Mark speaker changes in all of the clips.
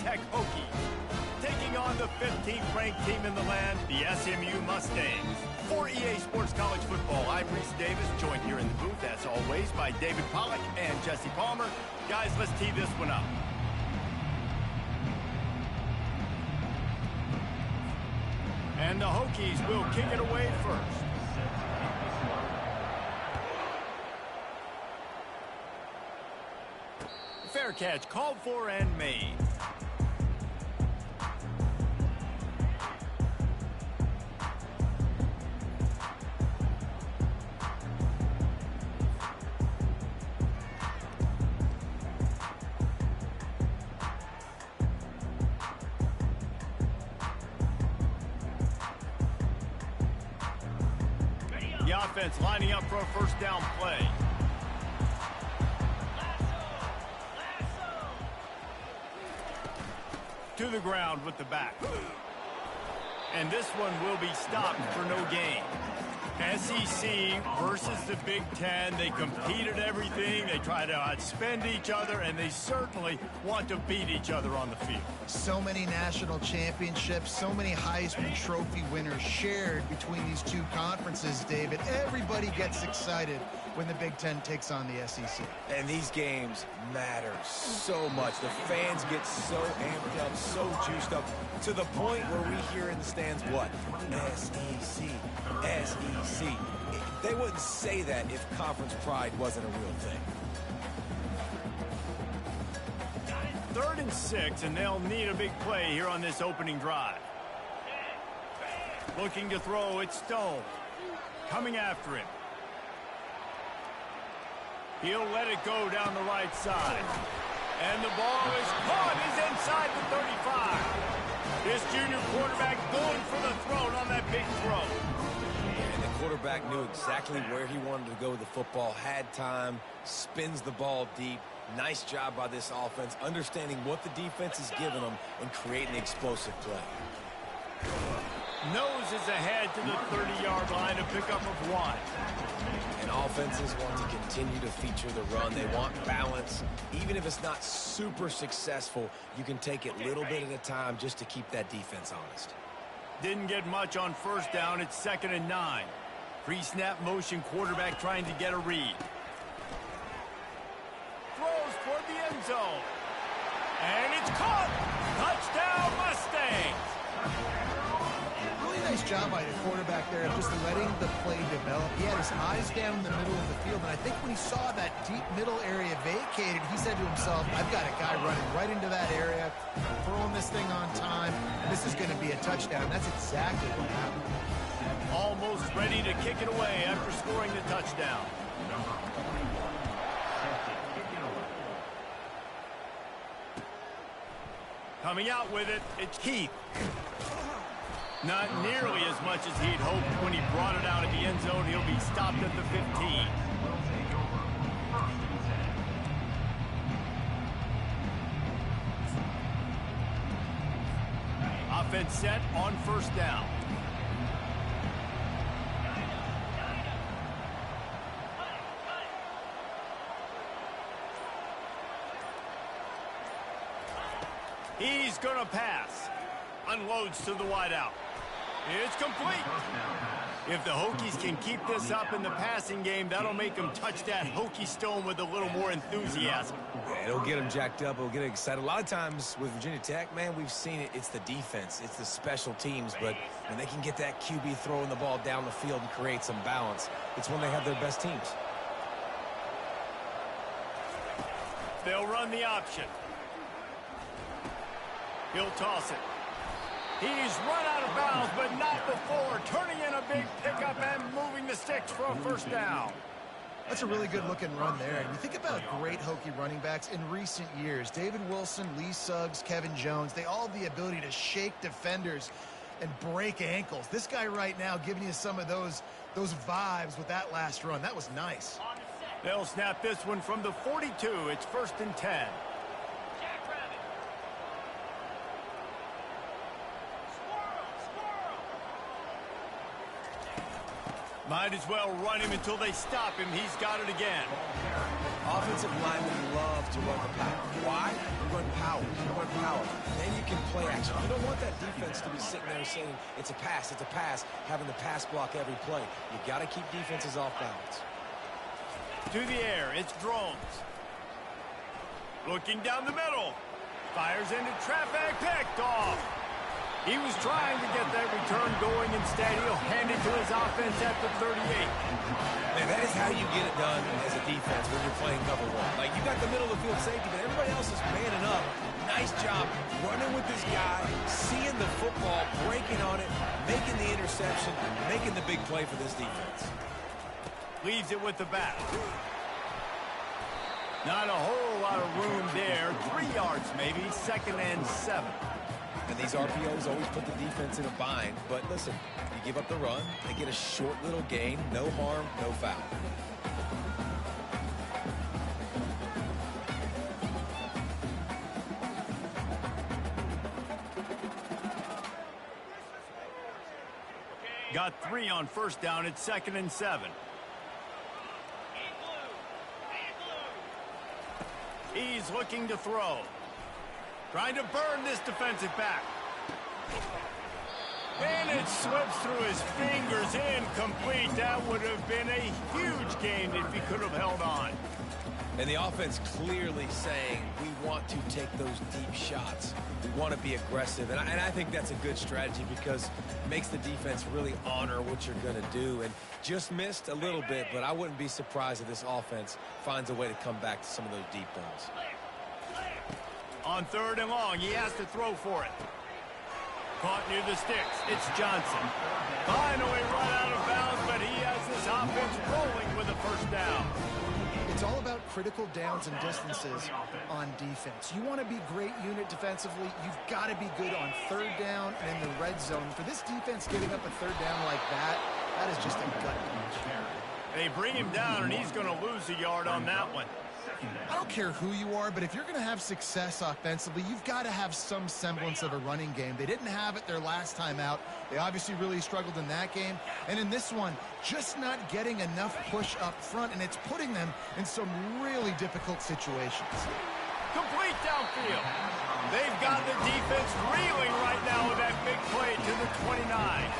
Speaker 1: VTech Hokies. Taking on the 15th ranked team in the land, the SMU Mustangs. For EA Sports College Football, I'm Reese Davis, joined here in the booth, as always, by David Pollack and Jesse Palmer. Guys, let's tee this one up. And the Hokies will kick it away first. Fair catch called for and made. The offense lining up for a first down play. To the ground with the back. And this one will be stopped for no gain. SEC versus the Big Ten. They compete at everything. They try to outspend each other, and they certainly want to beat each other on the field.
Speaker 2: So many national championships, so many Heisman Trophy winners shared between these two conferences, David. Everybody gets excited when the Big Ten takes on the SEC.
Speaker 3: And these games matter so much. The fans get so amped up, so juiced up, to the point where we hear in the stands, what? SEC, SEC. They wouldn't say that if conference pride wasn't a real thing.
Speaker 1: 3rd and 6, and they'll need a big play here on this opening drive. Looking to throw, it's Stone. Coming after him. He'll let it go down the right side. And the ball is caught. He's inside the 35. This junior quarterback going for the throat on that big throw.
Speaker 3: And the quarterback knew exactly where he wanted to go with the football, had time, spins the ball deep. Nice job by this offense, understanding what the defense is giving them and creating explosive play.
Speaker 1: Nose is ahead to the 30-yard line, a pickup of 1.
Speaker 3: And offenses want to continue to feature the run. They want balance. Even if it's not super successful, you can take it little bit at a time just to keep that defense honest.
Speaker 1: Didn't get much on first down. It's 2nd and 9. Pre-snap motion, quarterback trying to get a read. Throws toward the end zone. And it's caught! Touchdown, Mustangs!
Speaker 2: Really nice job by the quarterback there of just letting the play develop. He had his eyes down in the middle of the field, and I think when he saw that deep middle area vacated, he said to himself, I've got a guy running right into that area, throwing this thing on time, and this is going to be a touchdown. That's exactly what happened.
Speaker 1: Almost ready to kick it away after scoring the touchdown. Coming out with it, it's Keith. Not nearly as much as he'd hoped when he brought it out at the end zone. He'll be stopped at the 15. Offense set on first down. He's going to pass. Unloads to the wideout. It's complete. If the Hokies can keep this up in the passing game, that'll make them touch that Hokie stone with a little more enthusiasm.
Speaker 3: Yeah, it'll get them jacked up. It'll get them excited. A lot of times with Virginia Tech, man, we've seen it. It's the defense. It's the special teams. But when they can get that QB throwing the ball down the field and create some balance, it's when they have their best teams.
Speaker 1: They'll run the option. He'll toss it. He's run out of bounds, but not before. Turning in a big pickup and moving the sticks for a first down.
Speaker 2: That's a really good-looking run there. And you think about great Hokie running backs in recent years. David Wilson, Lee Suggs, Kevin Jones, they all have the ability to shake defenders and break ankles. This guy right now giving you some of those vibes with that last run. That was nice.
Speaker 1: They'll snap this one from the 42. It's 1st and 10. Might as well run him until they stop him. He's got it again.
Speaker 3: Offensive linemen love to run the power. Why? They run power. They run power. They can play action. You don't want that defense to be sitting there saying, it's a pass, having the pass block every play. You got to keep defenses off balance.
Speaker 1: To the air, it's Drones. Looking down the middle. Fires into traffic, picked off. He was trying to get that return going. Instead, he'll hand it to his offense at the 38.
Speaker 3: Man, that is how you get it done as a defense when you're playing cover one. Like, you got the middle of the field safety, but everybody else is manning up. Nice job running with this guy, seeing the football, breaking on it, making the interception, making the big play for this defense.
Speaker 1: Leaves it with the back. Not a whole lot of room there. 3 yards maybe, 2nd and 7.
Speaker 3: And these RPOs always put the defense in a bind. But listen, you give up the run, they get a short little gain, no harm, no foul.
Speaker 1: Got 3 on 1st down. It's 2nd and 7. He's looking to throw. Trying to burn this defensive back. And it slips through his fingers, incomplete. That would have been a huge gain if he could have held on.
Speaker 3: And the offense clearly saying, we want to take those deep shots. We want to be aggressive. And I think that's a good strategy because it makes the defense really honor what you're going to do. And just missed a little bit, but I wouldn't be surprised if this offense finds a way to come back to some of those deep balls.
Speaker 1: On 3rd and long, he has to throw for it. Caught near the sticks. It's Johnson. Finally run out of bounds, but he has this offense rolling with a 1st down.
Speaker 2: It's all about critical downs and distances on defense. You want to be great unit defensively, you've got to be good on 3rd down and in the red zone. For this defense giving up a 3rd down like that, that is just a gut punch.
Speaker 1: They bring him down, and he's going to lose a yard on that one.
Speaker 2: I don't care who you are, but if you're going to have success offensively, you've got to have some semblance of a running game. They didn't have it their last time out. They obviously really struggled in that game. And in this one, just not getting enough push up front, and it's putting them in some really difficult situations.
Speaker 1: Complete downfield. They've got the defense reeling right now with that big play to the 29.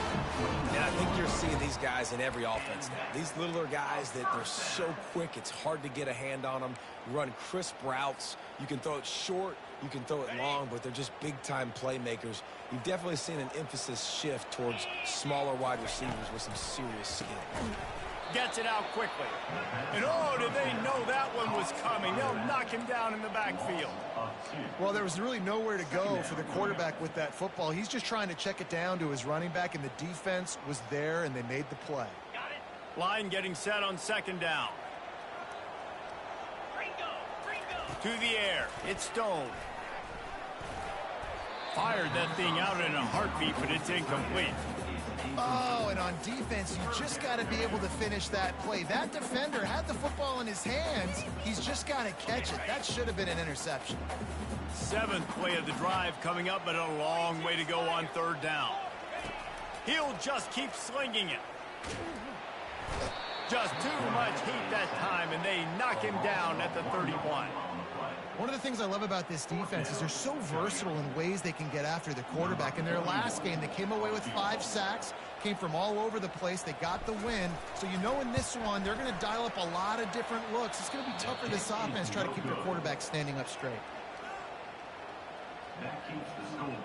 Speaker 3: And I think you're seeing these guys in every offense now. These littler guys that they're so quick, it's hard to get a hand on them. Run crisp routes. You can throw it short, you can throw it long, but they're just big-time playmakers. You've definitely seen an emphasis shift towards smaller wide receivers with some serious skill.
Speaker 1: Gets it out quickly. And oh, did they know that one was coming? They'll knock him down in the backfield.
Speaker 2: Well, there was really nowhere to go for the quarterback with that football. He's just trying to check it down to his running back, and the defense was there, and they made the play.
Speaker 1: Got it. Line getting set on 2nd down. To the air. It's Stone. Fired that thing out in a heartbeat, but it's incomplete.
Speaker 2: Oh, and on defense, you just got to be able to finish that play. That defender had the football in his hands. He's just got to catch it. That should have been an interception.
Speaker 1: 7th play of the drive coming up, but a long way to go on 3rd down. He'll just keep slinging it. Just too much heat that time, and they knock him down at the 31.
Speaker 2: One of the things I love about this defense is they're so versatile in ways they can get after the quarterback. In their last game, they came away with 5 sacks, came from all over the place. They got the win. So you know in this one, they're going to dial up a lot of different looks. It's going to be tough for this offense to try to keep their quarterback standing up straight.
Speaker 4: That keeps the score.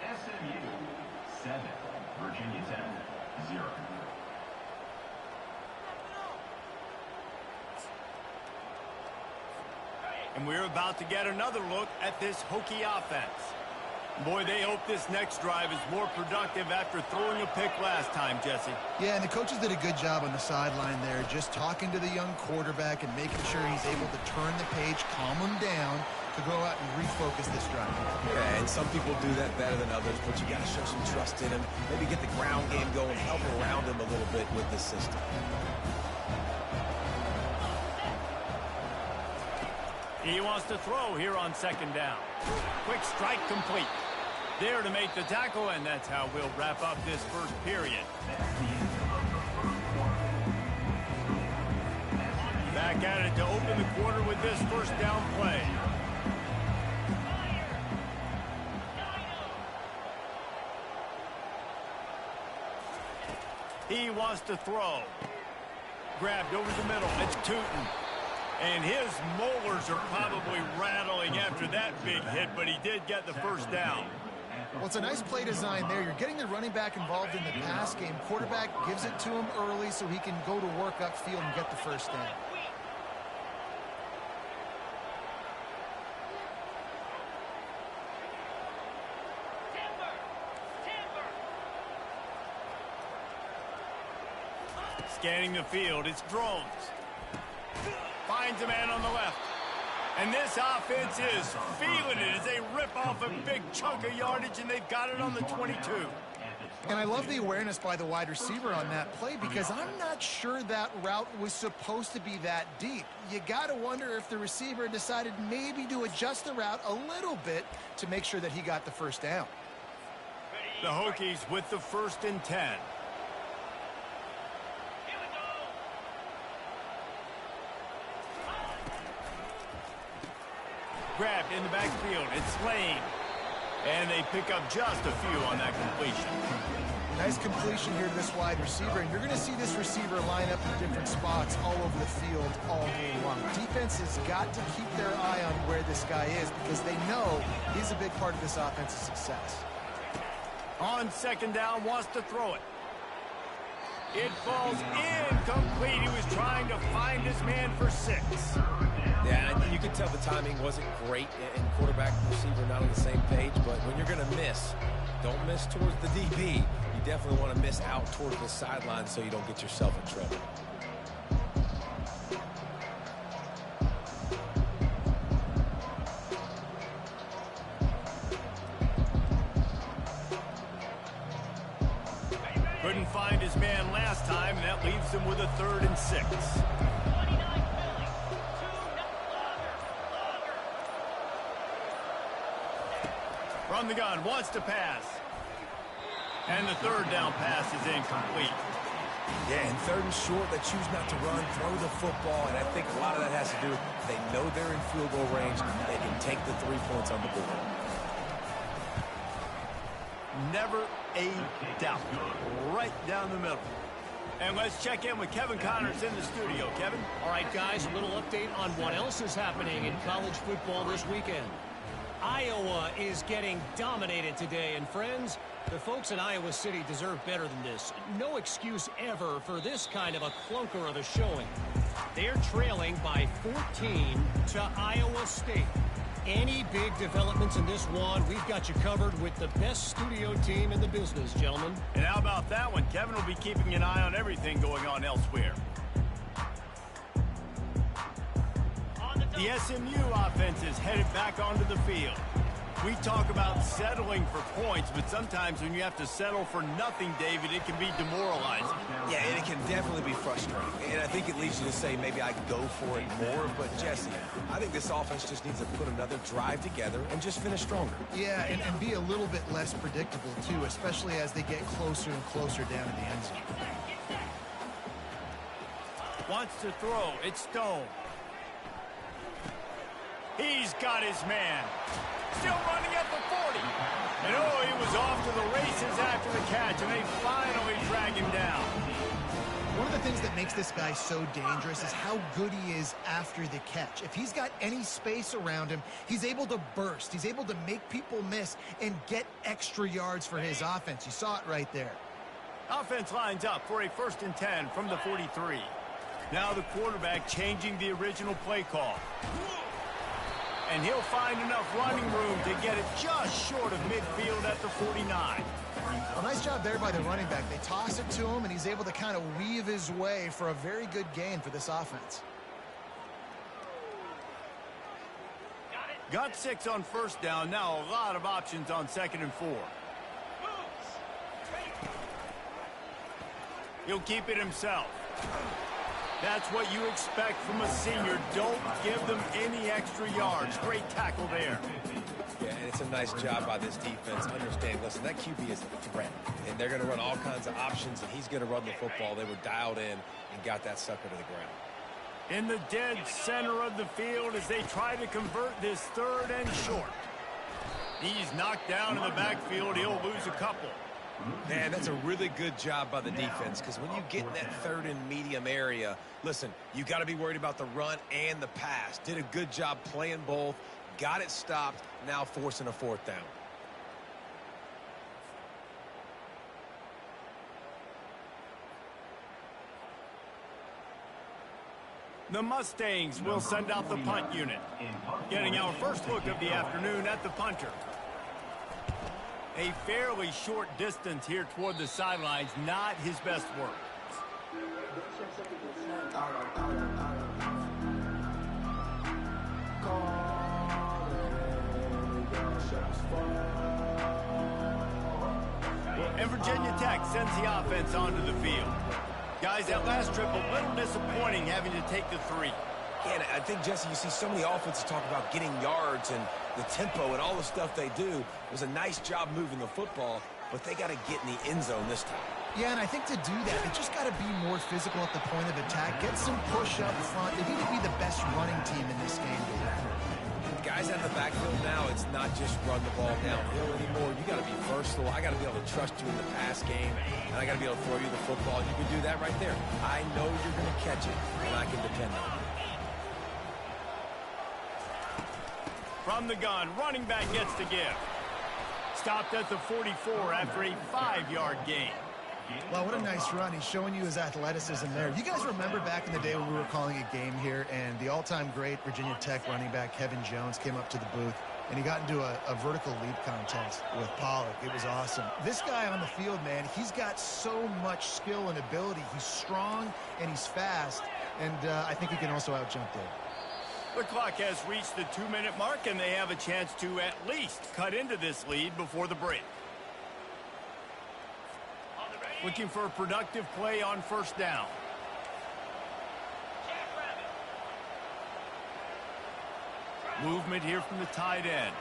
Speaker 4: SMU 7, Virginia Tech 0.
Speaker 1: And we're about to get another look at this Hokie offense. Boy, they hope this next drive is more productive after throwing a pick last time, Jesse.
Speaker 2: Yeah, and the coaches did a good job on the sideline there, just talking to the young quarterback and making sure he's able to turn the page, calm him down, to go out and refocus this drive.
Speaker 3: Yeah, and some people do that better than others, but you got to show some trust in him. Maybe get the ground game going, help around him a little bit with this system.
Speaker 1: He wants to throw here on 2nd down. Quick strike complete. There to make the tackle, and that's how we'll wrap up this 1st period. Back at it to open the quarter with this 1st down play. He wants to throw. Grabbed over the middle. It's Tootin. And his molars are probably rattling after that big hit, but he did get the first down.
Speaker 2: Well, it's a nice play design there. You're getting the running back involved in the pass game. Quarterback gives it to him early so he can go to work upfield and get the first down.
Speaker 1: Scanning the field, it's drones. Finds a man on the left. And this offense is feeling it as they rip off a big chunk of yardage, and they've got it on the 22.
Speaker 2: And I love the awareness by the wide receiver on that play because I'm not sure that route was supposed to be that deep. You got to wonder if the receiver decided maybe to adjust the route a little bit to make sure that he got the first down.
Speaker 1: The Hokies with the 1st and 10. Grabbed in the backfield. It's Lane. And they pick up just a few on that completion.
Speaker 2: Nice completion here to this wide receiver. And you're going to see this receiver line up in different spots all over the field all game long. Defense has got to keep their eye on where this guy is because they know he's a big part of this offense's success.
Speaker 1: On 2nd down, wants to throw it. It falls incomplete. He was trying to find his man for 6.
Speaker 3: Yeah, you can tell the timing wasn't great, and quarterback and receiver not on the same page, but when you're going to miss, don't miss towards the DB. You definitely want to miss out towards the sideline so you don't get yourself in trouble.
Speaker 1: Couldn't find his man last time, and that leaves him with a 3rd and 6. From the gun, wants to pass. And the 3rd down pass is incomplete.
Speaker 3: Yeah, and 3rd and short, they choose not to run, throw the football, and I think a lot of that has to do with they know they're in field goal range. They can take the 3 points on the board.
Speaker 1: Never a doubt. Right down the middle. And let's check in with Kevin Connors in the studio. Kevin?
Speaker 5: All right, guys, a little update on what else is happening in college football this weekend. Iowa is getting dominated today, and friends, the folks in Iowa City deserve better than this. No excuse ever for this kind of a clunker of a showing. They're trailing by 14 to Iowa State. Any big developments in this one, we've got you covered with the best studio team in the business, gentlemen.
Speaker 1: And how about that one? Kevin will be keeping an eye on everything going on elsewhere. The SMU offense is headed back onto the field. We talk about settling for points, but sometimes when you have to settle for nothing, David, it can be demoralizing.
Speaker 3: Yeah, and it can definitely be frustrating. And I think it leads you to say maybe I go for it more. But, Jesse, I think this offense just needs to put another drive together and just finish stronger.
Speaker 2: Yeah, and be a little bit less predictable, too, especially as they get closer and closer down to the end zone.
Speaker 1: Wants to throw. It's Stone. He's got his man. Still running at the 40. And oh, he was off to the races after the catch, and they finally drag him down.
Speaker 2: One of the things that makes this guy so dangerous is how good he is after the catch. If he's got any space around him, he's able to burst. He's able to make people miss and get extra yards for his offense. You saw it right there.
Speaker 1: Offense lines up for a 1st and 10 from the 43. Now the quarterback changing the original play call. And he'll find enough running room to get it just short of midfield at the 49.
Speaker 2: Well, nice job there by the running back. They toss it to him, and he's able to kind of weave his way for a very good gain for this offense.
Speaker 1: Got 6 on 1st down. Now a lot of options on 2nd and 4. He'll keep it himself. That's what you expect from a senior. Don't give them any extra yards. Great tackle there.
Speaker 3: Yeah, and it's a nice job by this defense. Understand, listen, that QB is a threat, and they're going to run all kinds of options, and he's going to run the football. They were dialed in and got that sucker to the ground.
Speaker 1: In the dead center of the field as they try to convert this 3rd and short. He's knocked down in the backfield. He'll lose a couple.
Speaker 3: Man, that's a really good job by the defense, because when you get in that third and medium area, listen, you got to be worried about the run and the pass. Did a good job playing both, got it stopped, now forcing a fourth down.
Speaker 1: The Mustangs will send out the punt unit. Getting our first look of the afternoon at the punter. A fairly short distance here toward the sidelines, not his best work. And Virginia Tech sends the offense onto the field. Guys, that last trip a little disappointing having to take the 3.
Speaker 3: Yeah, and I think, Jesse, you see so many offenses talk about getting yards and the tempo and all the stuff they do. It was a nice job moving the football, but they got to get in the end zone this time.
Speaker 2: Yeah, and I think to do that, they just got to be more physical at the point of attack, get some push up front. They need to be the best running team in this game.
Speaker 3: Guys out in the backfield now, it's not just run the ball downhill anymore. You got to be versatile. I got to be able to trust you in the pass game, and I got to be able to throw you the football. You can do that right there. I know you're going to catch it, and I can depend on it.
Speaker 1: From the gun, running back gets the give. Stopped at the 44 after a 5-yard gain.
Speaker 2: Wow, what a nice run. He's showing you his athleticism there. You guys remember back in the day when we were calling a game here, and the all-time great Virginia Tech running back Kevin Jones came up to the booth, and he got into a vertical leap contest with Pollock. It was awesome. This guy on the field, man, he's got so much skill and ability. He's strong, and he's fast, and I think he can also out-jump there.
Speaker 1: The clock has reached the 2-minute mark, and they have a chance to at least cut into this lead before the break. Looking for a productive play on first down. Movement here from the tight end.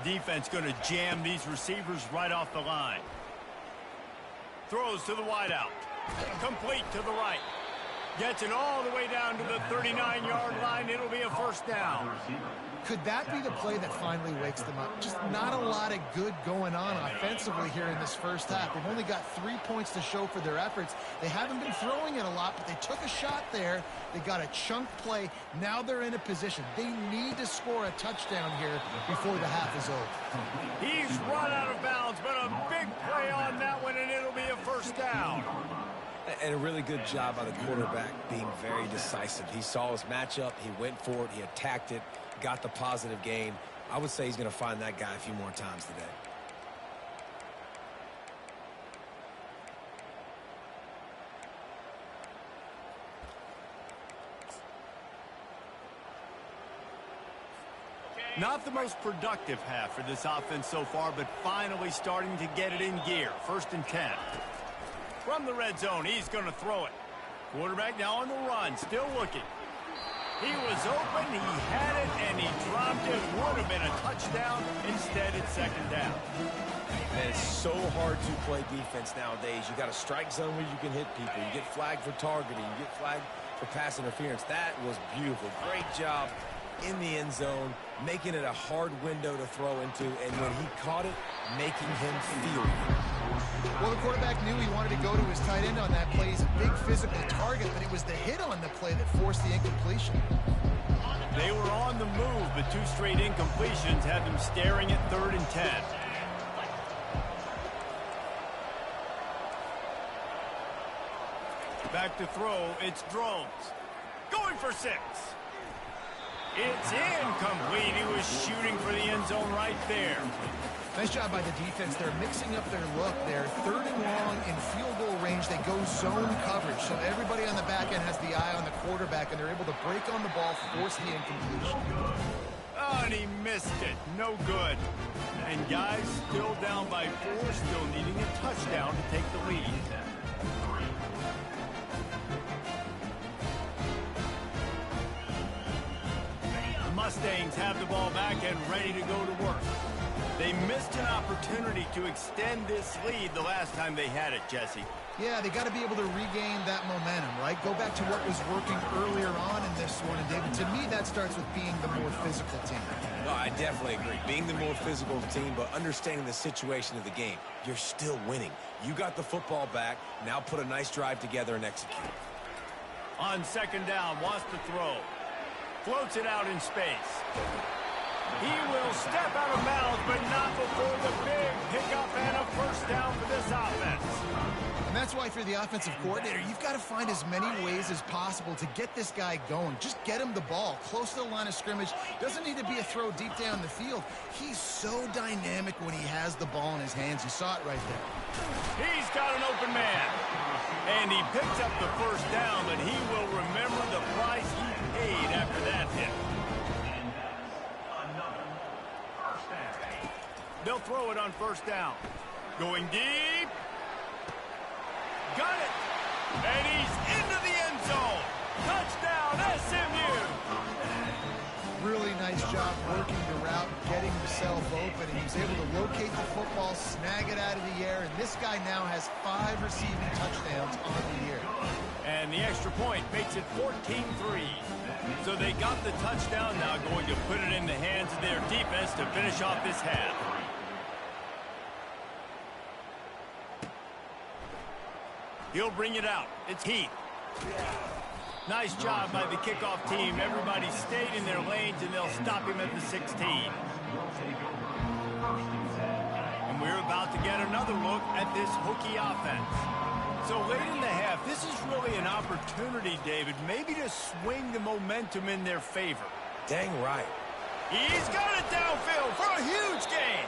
Speaker 1: Defense going to jam these receivers right off the line. Throws to the wideout. Complete to the right. Gets it all the way down to the 39-yard line. It'll be a first down.
Speaker 2: Could that be the play that finally wakes them up? Just not a lot of good going on offensively here in this first half. They've only got 3 points to show for their efforts. They haven't been throwing it a lot, but they took a shot there. They got a chunk play. Now they're in a position. They need to score a touchdown here before the half is over.
Speaker 1: He's run out of bounds, but a big play on that one, and it'll be a first down.
Speaker 3: And a really good job by the quarterback being very decisive. He saw his matchup. He went for it. He attacked it. Got the positive gain. I would say he's going to find that guy a few more times today.
Speaker 1: Not the most productive half for this offense so far, but finally starting to get it in gear. 1st and 10. From the red zone, he's going to throw it. Quarterback now on the run, still looking. He was open, he had it, and he dropped it. Would have been a touchdown. Instead, it's 2nd down.
Speaker 3: Man, it's so hard to play defense nowadays. You got a strike zone where you can hit people. You get flagged for targeting. You get flagged for pass interference. That was beautiful. Great job in the end zone, making it a hard window to throw into, and when he caught it, making him feel it.
Speaker 2: Well, the quarterback knew he wanted to go to his tight end on that play. He's a big physical target, but it was the hit on the play that forced the incompletion.
Speaker 1: They were on the move, but 2 straight incompletions had them staring at 3rd and 10. Back to throw, it's Drones. Going for 6. It's incomplete. He was shooting for the end zone right there.
Speaker 2: Nice job by the defense. They're mixing up their look. They're 3rd and long in field goal range. They go zone coverage. So everybody on the back end has the eye on the quarterback, and they're able to break on the ball, force the incompletion.
Speaker 1: Oh, and he missed it. No good. And guys, still down by 4, still needing a touchdown to take the lead. Mustangs have the ball back and ready to go to work. They missed an opportunity to extend this lead the last time they had it, Jesse.
Speaker 2: Yeah, they got to be able to regain that momentum, right? Go back to what was working earlier on in this one. And, David, to me, that starts with being the more physical team.
Speaker 3: No, I definitely agree. Being the more physical team, but understanding the situation of the game. You're still winning. You got the football back. Now put a nice drive together and execute.
Speaker 1: On second down, wants to throw. Floats it out in space. He will step out of bounds, but not before the big pickup and a first down for this offense.
Speaker 2: And that's why, if you're the offensive coordinator, you've got to find as many ways as possible to get this guy going. Just get him the ball close to the line of scrimmage. Doesn't need to be a throw deep down the field. He's so dynamic when he has the ball in his hands. You saw it right there.
Speaker 1: He's got an open man. And he picks up the first down, but he will remember the price he paid after that hit. They'll throw it on first down. Going deep. Got it. And he's into the end zone. Touchdown, SMU.
Speaker 2: Really nice job working the route, getting himself open. And he was able to locate the football, snag it out of the air. And this guy now has 5 receiving touchdowns on the year.
Speaker 1: And the extra point makes it 14-3. So they got the touchdown, now going to put it in the hands of their defense to finish off this half. He'll bring it out. It's Heath. Nice job by the kickoff team. Everybody stayed in their lanes, and they'll stop him at the 16. And we're about to get another look at this Hokie offense. So late in the half, this is really an opportunity, David, maybe to swing the momentum in their favor.
Speaker 3: Dang right.
Speaker 1: He's got it downfield for a huge gain.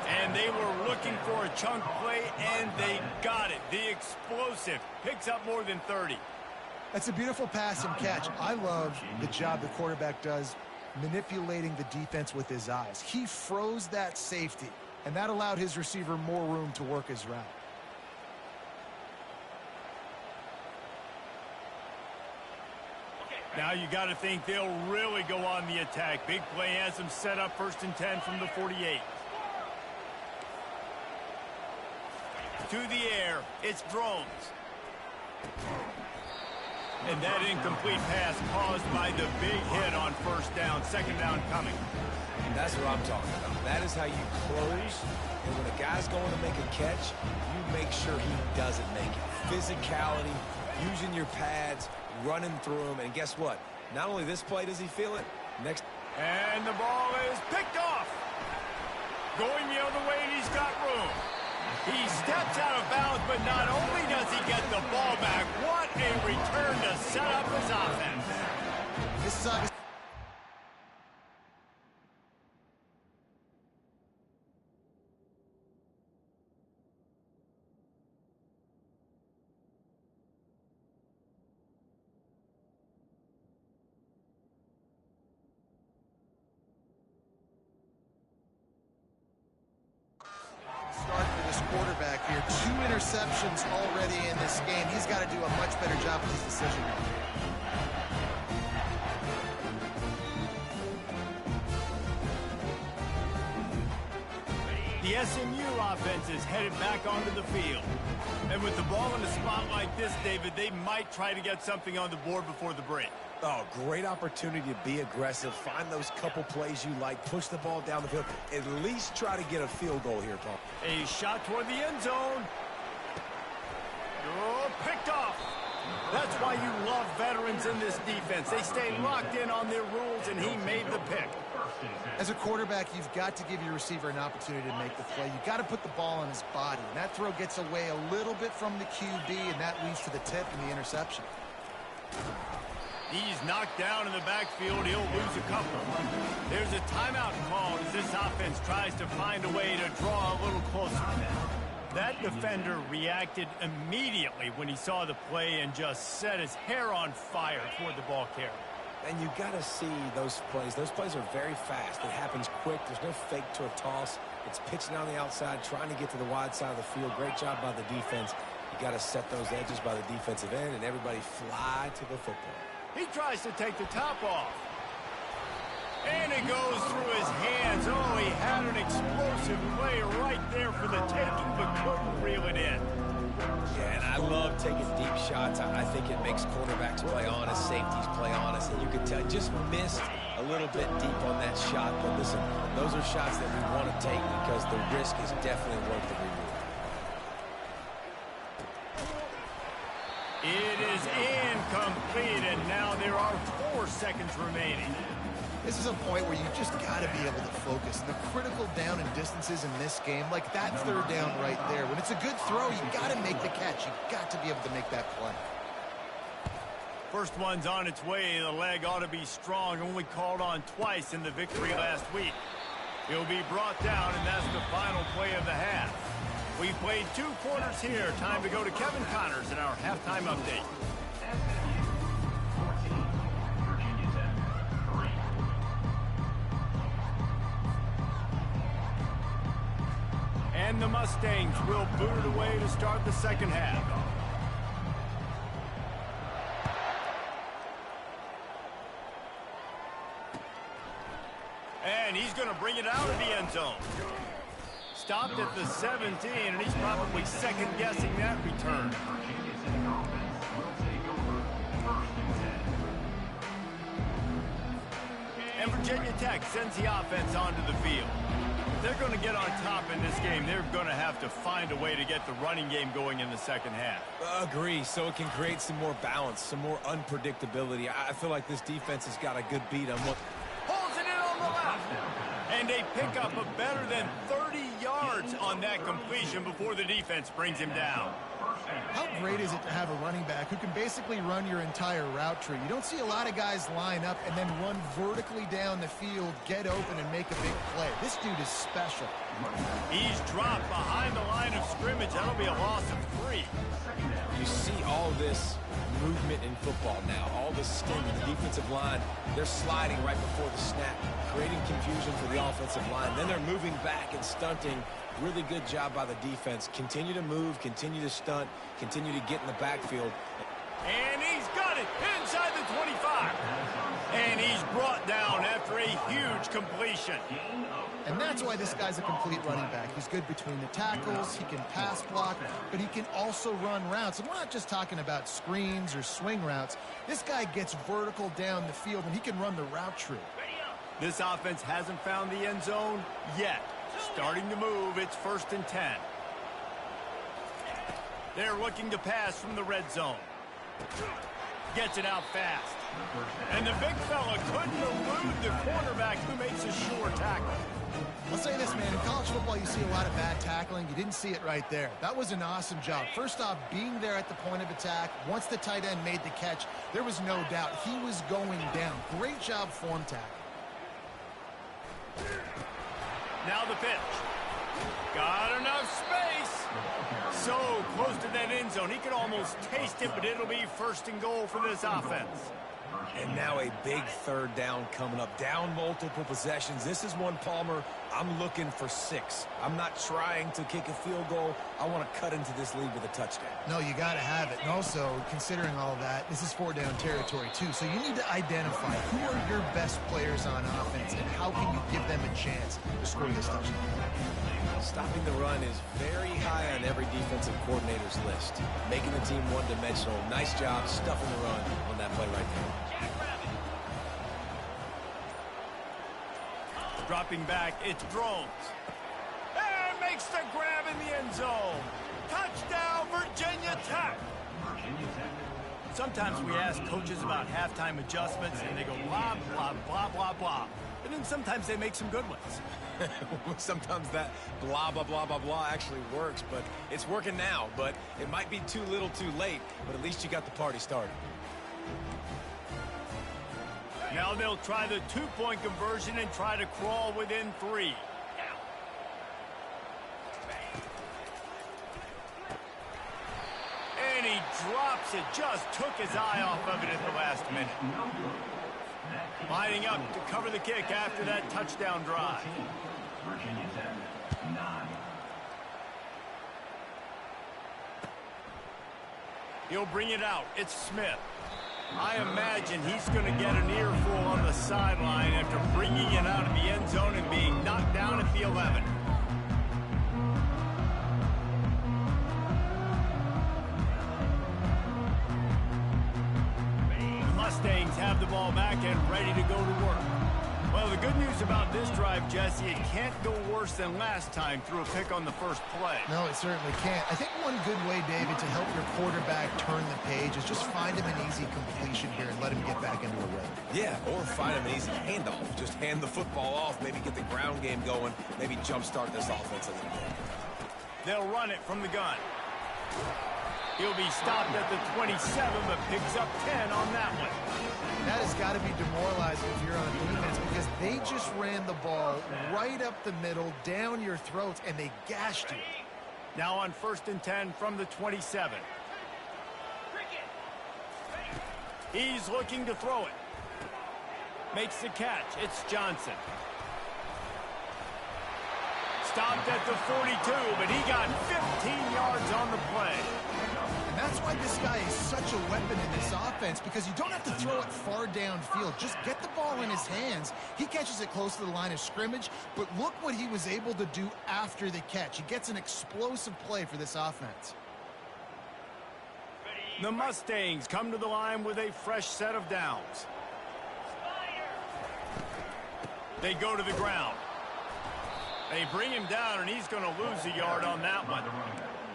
Speaker 1: And they were looking for a chunk play, and they got it. The explosive picks up more than 30.
Speaker 2: That's a beautiful pass and catch. I love the job the quarterback does manipulating the defense with his eyes. He froze that safety, and that allowed his receiver more room to work his route.
Speaker 1: Now you got to think they'll really go on the attack. Big play has them set up 1st and 10 from the 48. To the air, it's Drones. And that incomplete pass caused by the big hit on first down. Second down coming.
Speaker 3: That's what I'm talking about. That is how you close. And when a guy's going to make a catch, you make sure he doesn't make it. Physicality, using your pads, running through them. And guess what? Not only this play does he feel it, next.
Speaker 1: And the ball is picked off. Going the other way, and he's got room. He steps out of bounds, but not only does he get the ball back, what a return to set up his offense.
Speaker 2: This is start for this quarterback here. 2 interceptions already in this game. He's got to do a much better job with his decision.
Speaker 1: The SMU offense is headed back onto the field. And with the ball in a spot like this, David, they might try to get something on the board before the break.
Speaker 3: Oh, great opportunity to be aggressive. Find those couple plays you like. Push the ball down the field. At least try to get a field goal here, Paul.
Speaker 1: A shot toward the end zone. Oh, picked off. That's why you love veterans in this defense. They stay locked in on their rules, and he made the pick.
Speaker 2: As a quarterback, you've got to give your receiver an opportunity to make the play. You've got to put the ball on his body. And that throw gets away a little bit from the QB, and that leads to the tip and the interception.
Speaker 1: He's knocked down in the backfield. He'll lose a couple. There's a timeout called as this offense tries to find a way to draw a little closer. That defender reacted immediately when he saw the play and just set his hair on fire toward the ball carrier.
Speaker 3: And you got to see those plays. Those plays are very fast. It happens quick. There's no fake to a toss. It's pitching on the outside, trying to get to the wide side of the field. Great job by the defense. You got to set those edges by the defensive end, and everybody fly to the football.
Speaker 1: He tries to take the top off. it goes through his hands. Oh, he had an explosive play right there for the taking, but couldn't reel it in.
Speaker 3: Yeah, and I love taking deep shots. I think it makes quarterbacks play honest, safeties play honest, and you can tell just missed a little bit deep on that shot. But listen, those are shots that we want to take because the risk is definitely worth the reward.
Speaker 1: It is incomplete, and now there are 4 seconds remaining.
Speaker 2: This is a point where you just got to be able to focus. And the critical down and distances in this game, like that third down right there. When it's a good throw, you got to make the catch. You got to be able to make that play.
Speaker 1: First one's on its way. The leg ought to be strong. Only called on twice in the victory last week. He'll be brought down, and that's the final play of the half. We've played 2 quarters here. Time to go to Kevin Connors in our halftime update. And the Mustangs will boot it away to start the second half. And he's going to bring it out of the end zone. Stopped at the 17, and he's probably second-guessing that return. And Virginia Tech sends the offense onto the field. If they're going to get on top in this game, they're going to have to find a way to get the running game going in the second half.
Speaker 3: Agree, so it can create some more balance, some more unpredictability. I feel like this defense has got a good beat on what...
Speaker 1: Holds it in on the left. And they pick up a better than 30 yards on that completion before the defense brings him down.
Speaker 2: How great is it to have a running back who can basically run your entire route tree? You don't see a lot of guys line up and then run vertically down the field, get open, and make a big play. This dude is special.
Speaker 1: He's dropped behind the line of scrimmage. That'll be a loss of 3.
Speaker 3: You see all this movement in football now. All the scheme, the defensive line, they're sliding right before the snap, creating confusion for the offensive line. Then they're moving back and stunting. Really good job by the defense. Continue to move, continue to stunt, continue to get in the backfield.
Speaker 1: And he's got it inside the 25. And he's brought down after a huge completion.
Speaker 2: And that's why this guy's a complete running back. He's good between the tackles, he can pass block, but he can also run routes. And we're not just talking about screens or swing routes. This guy gets vertical down the field, and he can run the route tree.
Speaker 1: This offense hasn't found the end zone yet. Starting to move, it's 1st and 10. They're looking to pass from the red zone. Gets it out fast. And the big fella couldn't elude the quarterback who makes a sure tackle.
Speaker 2: I'll say this, man. In college football, you see a lot of bad tackling. You didn't see it right there. That was an awesome job. First off, being there at the point of attack. Once the tight end made the catch, there was no doubt he was going down. Great job form tackle.
Speaker 1: Now the pitch. Got enough space. So close to that end zone. He could almost taste it, but it'll be 1st and goal for this offense.
Speaker 3: And now a big 3rd down coming up. Down multiple possessions. This is one, Palmer, I'm looking for 6. I'm not trying to kick a field goal. I want to cut into this lead with a touchdown.
Speaker 2: No, you got to have it. And also, considering all that, this is 4-down territory, too. So you need to identify who are your best players on offense and how can you give them a chance to score this touchdown.
Speaker 3: Stopping the run is very high on every defensive coordinator's list. Making the team one-dimensional. Nice job stuffing the run on that play right there.
Speaker 1: Dropping back, it's Drones. And makes the grab in the end zone. Touchdown, Virginia Tech. Sometimes we ask coaches about halftime adjustments, and they go blah, blah, blah, blah, blah. And then sometimes they make some good ones.
Speaker 3: Sometimes that blah, blah, blah, blah, blah actually works, but it's working now. But it might be too little too late, but at least you got the party started.
Speaker 1: Now they'll try the 2-point conversion and try to crawl within 3. And he drops it, just took his eye off of it at the last minute. Lining up to cover the kick after that touchdown drive.
Speaker 4: Virginia Tech, 9.
Speaker 1: He'll bring it out. It's Smith. I imagine he's going to get an earful on the sideline after bringing it out of the end zone and being knocked down at the 11. The Mustangs have the ball back and ready to go to work. Well, the good news about this drive, Jesse, it can't go worse than last time through a pick on the first play.
Speaker 2: No, it certainly can't. I think one good way, David, to help your quarterback turn the page is just find him an easy completion here and let him get back into a rhythm.
Speaker 3: Yeah, or find him an easy handoff. Just hand the football off, maybe get the ground game going, maybe jumpstart this offense a little bit.
Speaker 1: They'll run it from the gun. He'll be stopped at the 27, but picks up 10 on that one.
Speaker 2: That has got to be demoralizing if you're on defense because they just ran the ball right up the middle, down your throats, and they gashed you.
Speaker 1: Now on 1st and 10 from the 27. He's looking to throw it. Makes the catch. It's Johnson. Stopped at the 42, but he got 15 yards on the play.
Speaker 2: And that's why this guy is such a weapon in this offense, because you don't have to throw it far downfield. Just get the ball in his hands. He catches it close to the line of scrimmage, but look what he was able to do after the catch. He gets an explosive play for this offense.
Speaker 1: The Mustangs come to the line with a fresh set of downs. They go to the ground. They bring him down, and he's going to lose a yard on that one.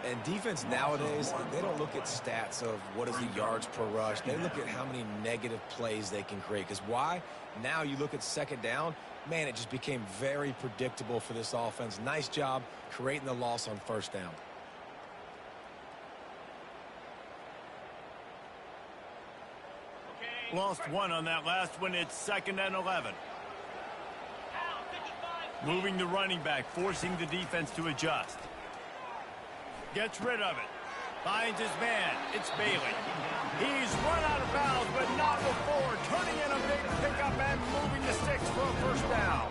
Speaker 3: And defense nowadays, they don't look at stats of what is the yards per rush. They look at how many negative plays they can create. Because why? Now you look at 2nd down, man, it just became very predictable for this offense. Nice job creating the loss on 1st down.
Speaker 1: Lost one on that last one. It's 2nd and 11. Moving the running back, forcing the defense to adjust. Gets rid of it. Finds his man. It's Bailey. He's run out of bounds, but not before. Turning in a big pickup and moving the sticks for a 1st down.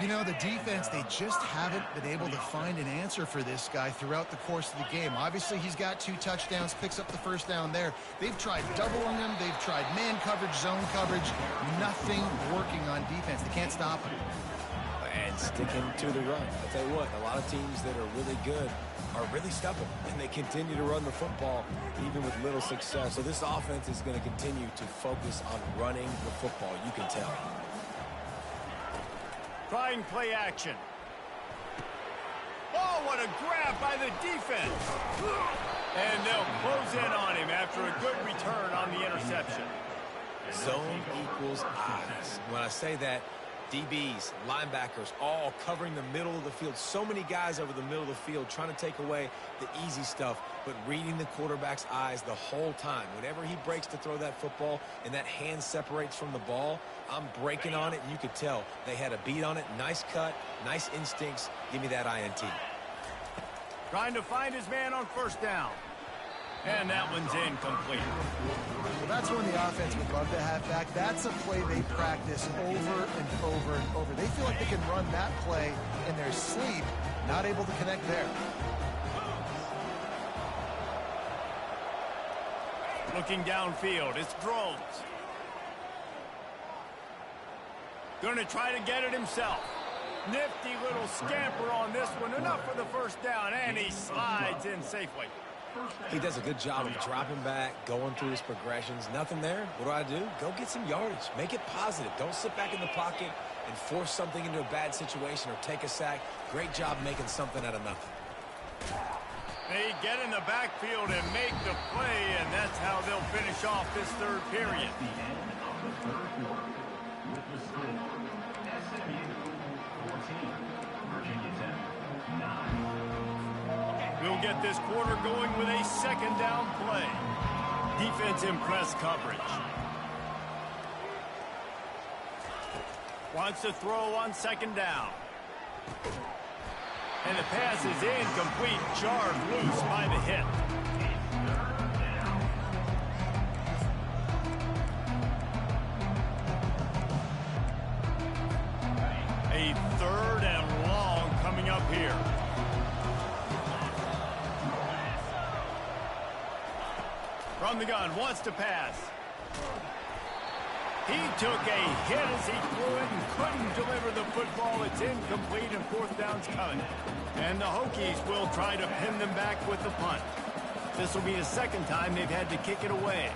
Speaker 2: You know, the defense, they just haven't been able to find an answer for this guy throughout the course of the game. Obviously, he's got 2 touchdowns, picks up the 1st down there. They've tried doubling him. They've tried man coverage, zone coverage. Nothing working on defense. They can't stop him.
Speaker 3: And sticking to the run. I'll tell you what, a lot of teams that are really good are really stubborn, and they continue to run the football even with little success. So this offense is going to continue to focus on running the football, you can tell.
Speaker 1: Trying play action. Oh, what a grab by the defense. And they'll close in on him after a good return on the interception.
Speaker 3: Zone equals eyes. When I say that, DBs, linebackers, all covering the middle of the field. So many guys over the middle of the field trying to take away the easy stuff, but reading the quarterback's eyes the whole time. Whenever he breaks to throw that football and that hand separates from the ball, I'm breaking on it, and you could tell they had a beat on it. Nice cut, nice instincts. Give me that INT.
Speaker 1: Trying to find his man on 1st down. And that one's incomplete.
Speaker 2: Well, that's one the offense would love to have back. That's a play they practice over and over and over. They feel like they can run that play in their sleep, not able to connect there.
Speaker 1: Looking downfield, it's Drones. Going to try to get it himself. Nifty little scamper on this one. Enough for the 1st down, and he slides in safely.
Speaker 3: He does a good job of dropping back, going through his progressions. Nothing there. What do? Go get some yardage. Make it positive. Don't sit back in the pocket and force something into a bad situation or take a sack. Great job making something out of nothing.
Speaker 1: They get in the backfield and make the play, and that's how they'll finish off this 3rd period.
Speaker 4: The end of the 3rd quarter with the score, SMU 14, Virginia Tech 9.
Speaker 1: We'll get this quarter going with a 2nd down play. Defense in press coverage. Wants to throw on 2nd down. And the pass is incomplete. Jarred loose by the hit. A 3rd and long coming up here. From the gun, wants to pass. He took a hit as he threw it and couldn't deliver the football. It's incomplete and fourth down's coming. And the Hokies will try to pin them back with the punt. This will be the second time they've had to kick it away.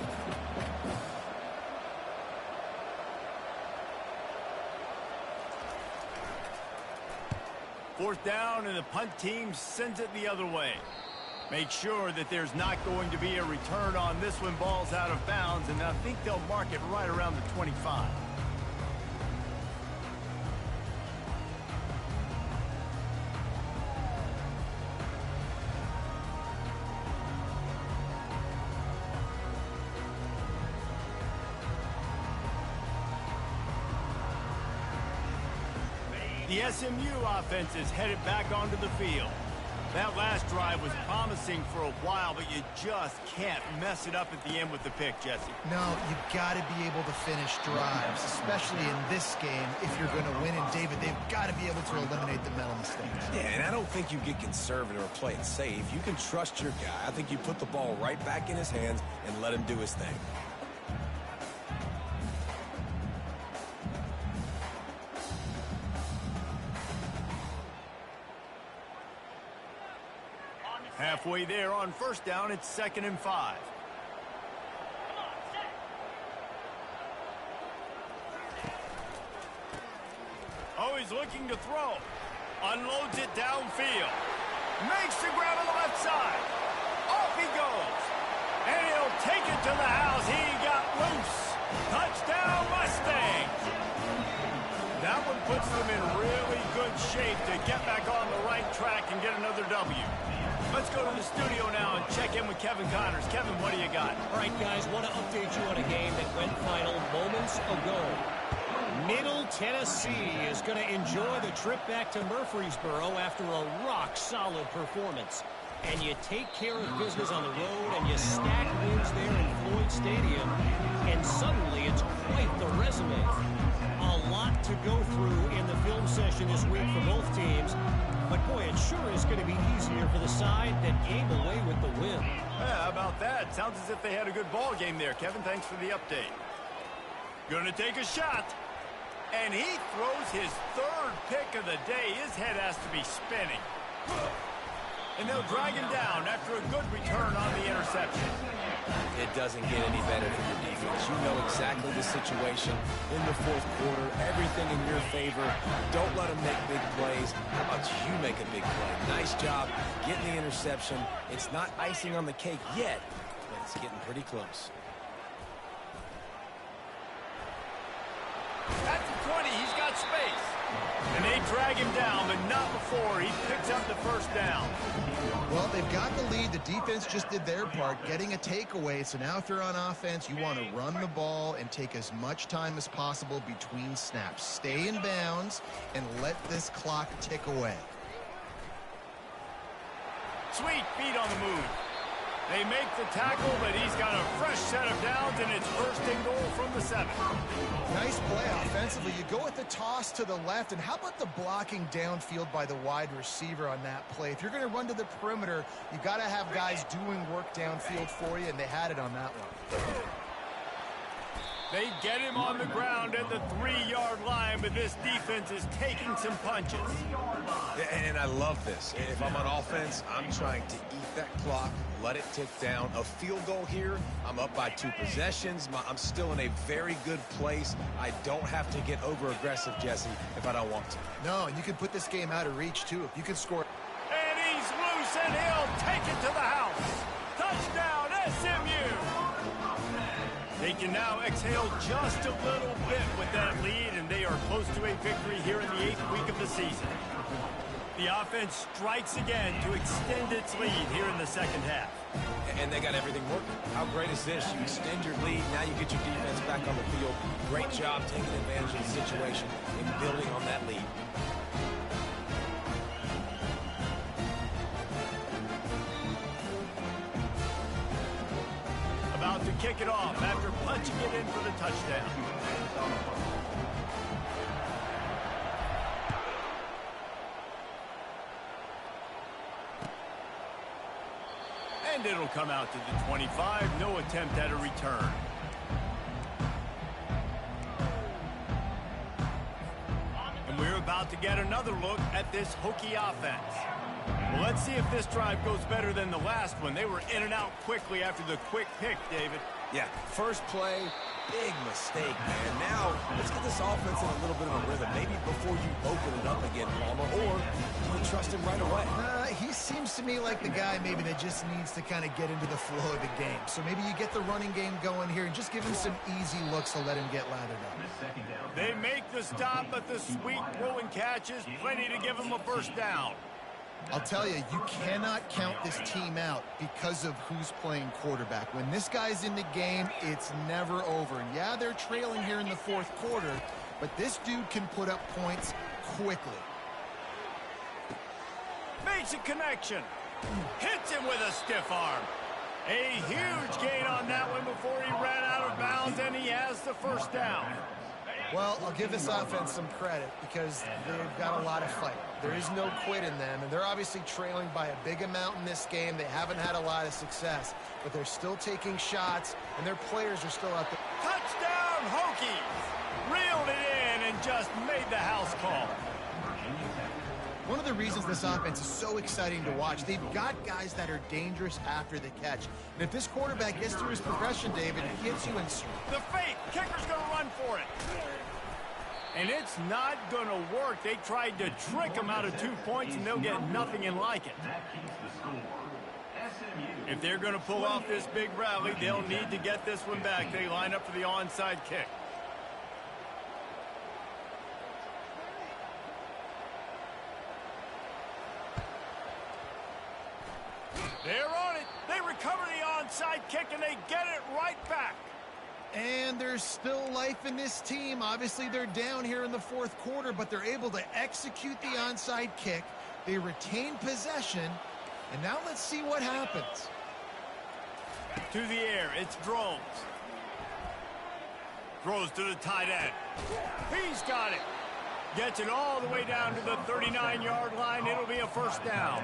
Speaker 1: Fourth down, and the punt team sends it the other way. Make sure that there's not going to be a return on this one. Ball's out of bounds, and I think they'll mark it right around the 25. The SMU offense is headed back onto the field. That last drive was promising for a while, but you just can't mess it up at the end with the pick, Jesse.
Speaker 2: No, you've got to be able to finish drives, especially in this game if you're going to win. And, David, they've got to be able to eliminate the mental mistakes.
Speaker 3: Yeah, and I don't think you get conservative or play it safe. You can trust your guy. I think you put the ball right back in his hands and let him do his thing.
Speaker 1: Halfway there on first down, it's 2nd and 5. Oh, he's looking to throw. Unloads it downfield. Makes the grab on the left side. Off he goes. And he'll take it to the house. He got loose. Touchdown, Mustangs. That one puts them in really good shape to get back on the right track and get another W. Let's go to the studio now and check in with Kevin Connors. Kevin, what do you got?
Speaker 5: All right, guys, want to update you on a game that went final moments ago. Middle Tennessee is going to enjoy the trip back to Murfreesboro after a rock-solid performance. And you take care of business on the road, and you stack wins there in Floyd Stadium, and suddenly it's quite the resume. A lot to go through in the film session this week for both teams. But, boy, it sure is going to be easier for the side that came away with the win.
Speaker 1: Yeah, how about that? Sounds as if they had a good ball game there. Kevin, thanks for the update. Going to take a shot. And he throws his third pick of the day. His head has to be spinning. And they'll drag him down after a good return on the interception.
Speaker 3: It doesn't get any better for your defense. You know exactly the situation in the fourth quarter. Everything in your favor. Don't let them make big plays. How about you make a big play? Nice job getting the interception. It's not icing on the cake yet, but it's getting pretty close.
Speaker 1: At the 20, he's got space. And they drag him down, but not before he picks up the first down.
Speaker 2: Well, they've got the lead. The defense just did their part, getting a takeaway. So now if you're on offense, you want to run the ball and take as much time as possible between snaps. Stay in bounds and let this clock tick away.
Speaker 1: Sweet feet on the move. They make the tackle, but he's got a fresh set of downs, and it's first and goal from the 7.
Speaker 2: Nice play offensively. You go with the toss to the left, and how about the blocking downfield by the wide receiver on that play? If you're going to run to the perimeter, you got to have guys doing work downfield for you, and they had it on that one.
Speaker 1: They get him on the ground at the 3-yard line, but this defense is taking some punches.
Speaker 3: And I love this. If I'm on offense, I'm trying to eat that clock, let it tick down. A field goal here, I'm up by 2 possessions. I'm still in a very good place. I don't have to get over-aggressive, Jesse, if I don't want to.
Speaker 2: No, and you can put this game out of reach, too. If you can score.
Speaker 1: And he's loose, and he'll take it to the house. Touchdown, SMU. They can now exhale just a little bit with that lead, and they are close to a victory here in the 8th week of the season. The offense strikes again to extend its lead here in the second half.
Speaker 3: And they got everything working. How great is this? You extend your lead, now you get your defense back on the field. Great job taking advantage of the situation and building on that lead.
Speaker 1: About to kick it off after punching it in for the touchdown. And it'll come out to the 25. No attempt at a return. And we're about to get another look at this Hokie offense. Well, let's see if this drive goes better than the last one. They were in and out quickly after the quick pick, David.
Speaker 3: Yeah, first play, big mistake, man. Now, let's get this offense in a little bit of a rhythm. Maybe before you open it up again, Palmer, or do you trust him right away?
Speaker 2: He seems to me like the guy maybe that just needs to kind of get into the flow of the game. So maybe you get the running game going here and just give him some easy looks to let him get lathered up.
Speaker 1: They make the stop, but the sweet throw and catch is plenty to give him a first down.
Speaker 2: I'll tell you, you cannot count this team out because of who's playing quarterback. When this guy's in the game, it's never over. And yeah, they're trailing here in the fourth quarter, but this dude can put up points quickly.
Speaker 1: Makes a connection. Hits him with a stiff arm. A huge gain on that one before he ran out of bounds, and he has the first down.
Speaker 2: Well, I'll give this offense some credit because they've got a lot of fight. There is no quit in them, and they're obviously trailing by a big amount in this game. They haven't had a lot of success, but they're still taking shots, and their players are still out there.
Speaker 1: Touchdown, Hokies! Reeled it in and just made the house call.
Speaker 2: One of the reasons this offense is so exciting to watch, they've got guys that are dangerous after the catch. And if this quarterback gets through his progression, David, he hits you in.
Speaker 1: The fake. Kicker's going to run for it. And it's not going to work. They tried to trick him out of 2 points, and they'll get nothing in like it. If they're going to pull off this big rally, they'll need to get this one back. They line up for the onside kick. They're on it. They recover the onside kick, and they get it right back.
Speaker 2: And there's still life in this team. Obviously, they're down here in the fourth quarter, but they're able to execute the onside kick. They retain possession. And now let's see what happens.
Speaker 1: To the air, it's Drones. Throws to the tight end. He's got it. Gets it all the way down to the 39-yard line. It'll be a first down.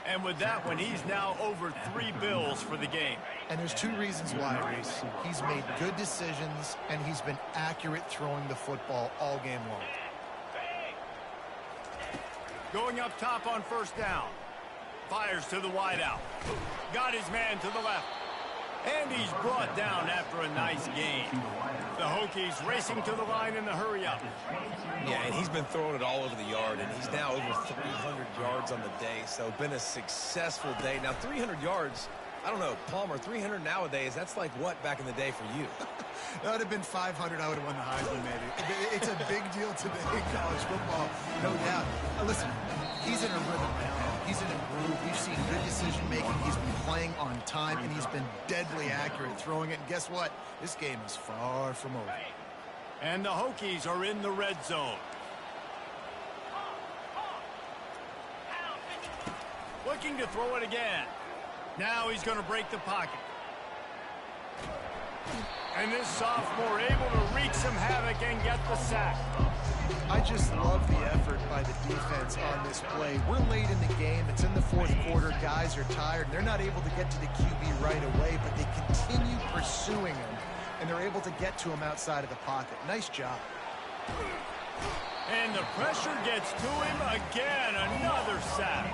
Speaker 1: And with that one, he's now over 3 bills for the game.
Speaker 2: And there's 2 reasons why, Reese. He's made good decisions, and he's been accurate throwing the football all game long.
Speaker 1: Going up top on first down. Fires to the wideout. Got his man to the left. And he's brought down after a nice gain. The Hokies racing to the line in the hurry-up.
Speaker 3: Yeah, and he's been throwing it all over the yard, and he's now over 300 yards on the day, so been a successful day. Now, 300 yards, I don't know, Palmer, 300 nowadays, that's like what back in the day for you?
Speaker 2: That would have been 500. I would have won the Heisman, maybe. It's a big deal today in college football, no doubt. Listen, he's in a rhythm now. He's in a groove. We've seen good decision-making. He's been playing on time, and he's been deadly accurate throwing it. And guess what? This game is far from over.
Speaker 1: And the Hokies are in the red zone. Looking to throw it again. Now he's going to break the pocket. And this sophomore able to wreak some havoc and get the sack.
Speaker 2: I just love the effort by the defense on this play. We're late in the game. It's in the fourth quarter. Guys are tired. They're not able to get to the QB right away, but they continue pursuing him, and they're able to get to him outside of the pocket. Nice job.
Speaker 1: And the pressure gets to him again. Another sack.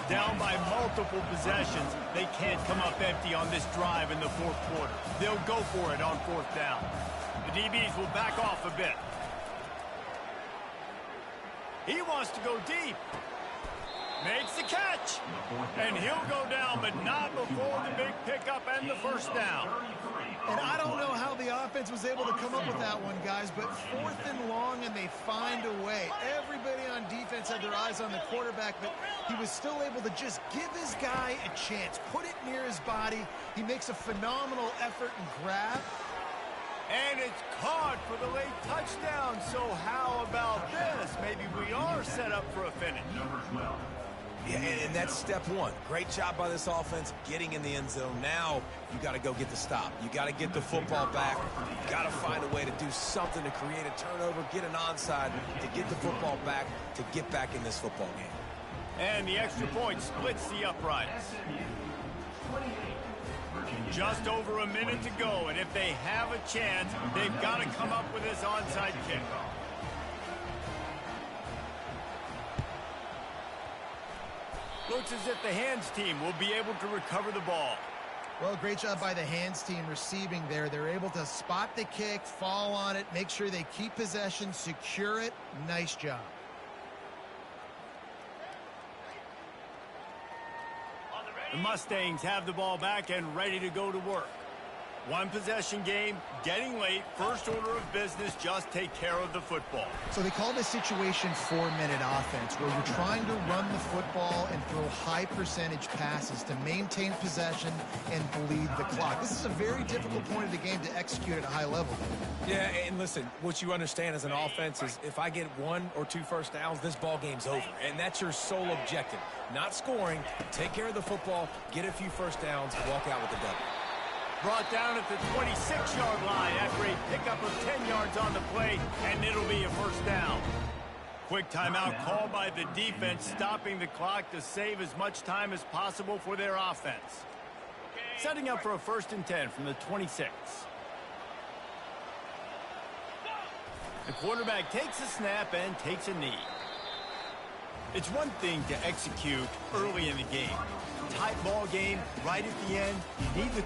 Speaker 1: Down by multiple possessions. They can't come up empty on this drive in the fourth quarter. They'll go for it on fourth down. The DBs will back off a bit. He wants to go deep. Makes the catch. And he'll go down, but not before the big pickup and the first down.
Speaker 2: And I don't know how the offense was able to come up with that one, guys, but 4th and long, and they find a way. Everybody on defense had their eyes on the quarterback, but he was still able to just give his guy a chance, put it near his body. He makes a phenomenal effort and grab.
Speaker 1: And it's caught for the late touchdown. So how about this? Maybe we are set up for a finish.
Speaker 3: Yeah, and that's step one. Great job by this offense getting in the end zone. Now you got to go get the stop. You got to get the football back. You got to find a way to do something to create a turnover, get an onside, to get the football back, to get back in this football game.
Speaker 1: And the extra point splits the upright. Just over a minute to go, and if they have a chance, they've got to come up with this onside kick. Looks as if the hands team will be able to recover the ball.
Speaker 2: Well, great job by the hands team receiving there. They're able to spot the kick, fall on it, make sure they keep possession, secure it. Nice job.
Speaker 1: The Mustangs have the ball back and ready to go to work. One possession game, getting late, first order of business, just take care of the football.
Speaker 2: So they call this situation 4-minute offense, where you're trying to run the football and throw high percentage passes to maintain possession and bleed the clock. This is a very difficult point of the game to execute at a high level.
Speaker 3: Yeah, and listen, what you understand as an offense is if I get 1 or 2 first downs, this ball game's over. And that's your sole objective. Not scoring, take care of the football, get a few first downs, walk out with a W.
Speaker 1: Brought down at the 26-yard line after a pickup of 10 yards on the play, and it'll be a first down. Quick timeout called by the defense, stopping the clock to save as much time as possible for their offense. Setting up for a 1st and 10 from the 26. The quarterback takes a snap and takes a knee. It's one thing to execute early in the game. Tight ball game right at the end. You need the